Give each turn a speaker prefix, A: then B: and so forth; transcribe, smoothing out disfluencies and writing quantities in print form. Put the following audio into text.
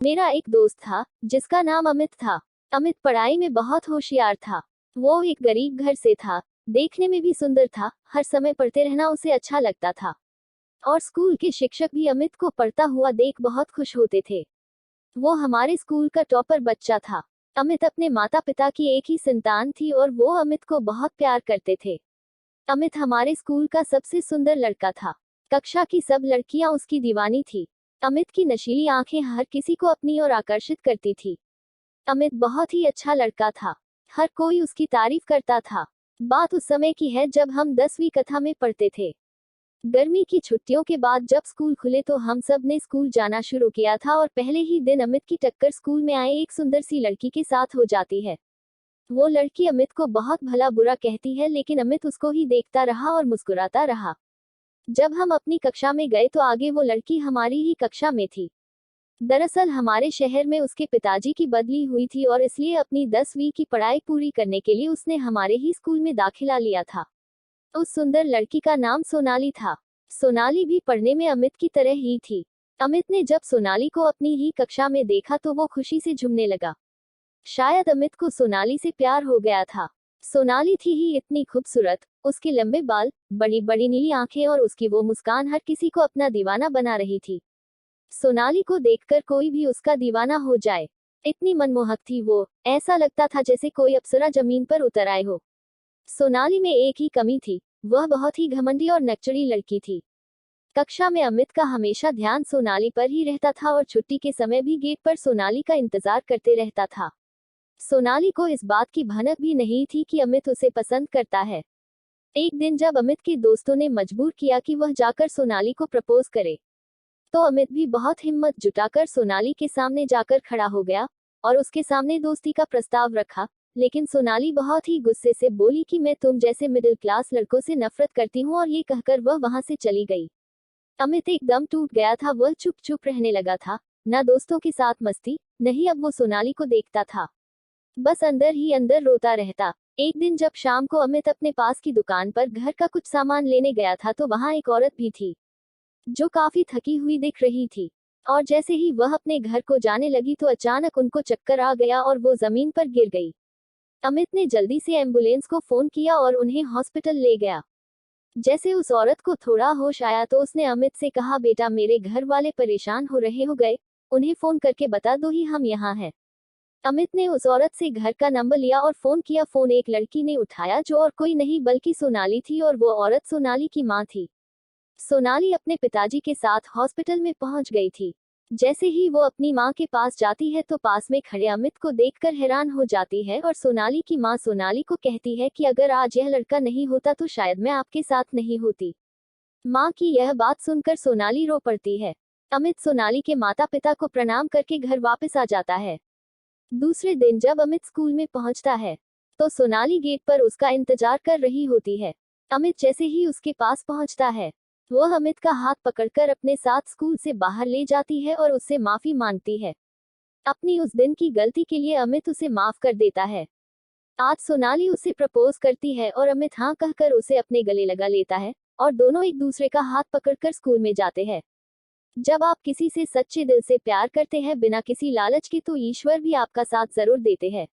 A: मेरा एक दोस्त था जिसका नाम अमित था। अमित पढ़ाई में बहुत होशियार था। वो एक गरीब घर से था, देखने में भी सुंदर था। हर समय पढ़ते रहना उसे अच्छा लगता था और स्कूल के शिक्षक भी अमित को पढ़ता हुआ देख बहुत खुश होते थे। वो हमारे स्कूल का टॉपर बच्चा था। अमित अपने माता पिता की एक ही संतान थी और वो अमित को बहुत प्यार करते थे। अमित हमारे स्कूल का सबसे सुंदर लड़का था। कक्षा की सब लड़कियां उसकी दीवानी थी। अमित की नशीली आंखें हर किसी को अपनी ओर आकर्षित करती थी। अमित बहुत ही अच्छा लड़का था। हर कोई उसकी तारीफ करता था। बात उस समय की है जब हम 10वीं कक्षा में पढ़ते थे। गर्मी की छुट्टियों के बाद जब स्कूल खुले तो हम सब ने स्कूल जाना शुरू किया था और पहले ही दिन अमित की टक्कर स्कूल में आए एक सुंदर सी लड़की के साथ हो जाती है। वो लड़की अमित को बहुत भला बुरा कहती है, लेकिन अमित उसको ही देखता रहा और मुस्कुराता रहा। जब हम अपनी कक्षा में गए तो आगे वो लड़की हमारी ही कक्षा में थी। दरअसल हमारे शहर में उसके पिताजी की बदली हुई थी और इसलिए अपनी 10वीं की पढ़ाई पूरी करने के लिए उसने हमारे ही स्कूल में दाखिला लिया था। उस सुंदर लड़की का नाम सोनाली था। सोनाली भी पढ़ने में अमित की तरह ही थी। अमित ने जब सोनाली को अपनी ही कक्षा में देखा तो वो खुशी से झूमने लगा। शायद अमित को सोनाली से प्यार हो गया था। सोनाली थी ही इतनी खूबसूरत, उसके लंबे बाल, बड़ी बड़ी नीली आंखें और उसकी वो मुस्कान हर किसी को अपना दीवाना बना रही थी। सोनाली को देखकर कोई भी उसका दीवाना हो जाए। इतनी मनमोहक थी वो, ऐसा लगता था जैसे कोई अप्सरा जमीन पर उतर आए हो। सोनाली में एक ही कमी थी, वह बहुत ही घमंडी और नकचड़ी लड़की थी। कक्षा में अमित का हमेशा ध्यान सोनाली पर ही रहता था और छुट्टी के समय भी गेट पर सोनाली का इंतजार करते रहता था। सोनाली को इस बात की भनक भी नहीं थी कि अमित उसे पसंद करता है। एक दिन जब अमित के दोस्तों ने मजबूर किया कि वह जाकर सोनाली को प्रपोज करे, तो अमित भी बहुत हिम्मत जुटाकर सोनाली के सामने जाकर खड़ा हो गया और उसके सामने दोस्ती का प्रस्ताव रखा। लेकिन सोनाली बहुत ही गुस्से से बोली कि मैं तुम जैसे मिडिल क्लास लड़कों से नफरत करती हूँ, और ये कहकर वह वहां से चली गई। अमित एकदम टूट गया था। वह चुप चुप रहने लगा था, न दोस्तों के साथ मस्ती, नहीं अब वो सोनाली को देखता था, बस अंदर ही अंदर रोता रहता। एक दिन जब शाम को अमित अपने पास की दुकान पर घर का कुछ सामान लेने गया था तो वहां एक औरत भी थी जो काफी थकी हुई दिख रही थी। और जैसे ही वह अपने घर को जाने लगी तो अचानक उनको चक्कर आ गया और वो जमीन पर गिर गई। अमित ने जल्दी से एम्बुलेंस को फोन किया और उन्हें हॉस्पिटल ले गया। जैसे उस औरत को थोड़ा होश आया तो उसने अमित से कहा, बेटा मेरे घर वाले परेशान हो रहे हो गए, उन्हें फोन करके बता दो ही हम यहाँ हैं। अमित ने उस औरत से घर का नंबर लिया और फोन किया। फोन एक लड़की ने उठाया जो और कोई नहीं बल्कि सोनाली थी, और वो औरत सोनाली की मां थी। सोनाली अपने पिताजी के साथ हॉस्पिटल में पहुंच गई थी। जैसे ही वो अपनी मां के पास जाती है तो पास में खड़े अमित को देखकर हैरान हो जाती है और सोनाली की मां सोनाली को कहती है कि अगर आज यह लड़का नहीं होता तो शायद मैं आपके साथ नहीं होती। मां की यह बात सुनकर सोनाली रो पड़ती है। अमित सोनाली के माता पिता को प्रणाम करके घर वापस आ जाता है। दूसरे दिन जब अमित स्कूल में पहुंचता है तो सोनाली गेट पर उसका इंतजार कर रही होती है। अमित जैसे ही उसके पास पहुंचता है, वह अमित का हाथ पकड़कर अपने साथ स्कूल से बाहर ले जाती है और उससे माफी मांगती है। अपनी उस दिन की गलती के लिए अमित उसे माफ कर देता है। आज सोनाली उसे प्रपोज करती है और अमित हाँ कहकर उसे अपने गले लगा लेता है और दोनों एक दूसरे का हाथ पकड़कर स्कूल में जाते हैं। जब आप किसी से सच्चे दिल से प्यार करते हैं बिना किसी लालच के तो ईश्वर भी आपका साथ जरूर देते हैं।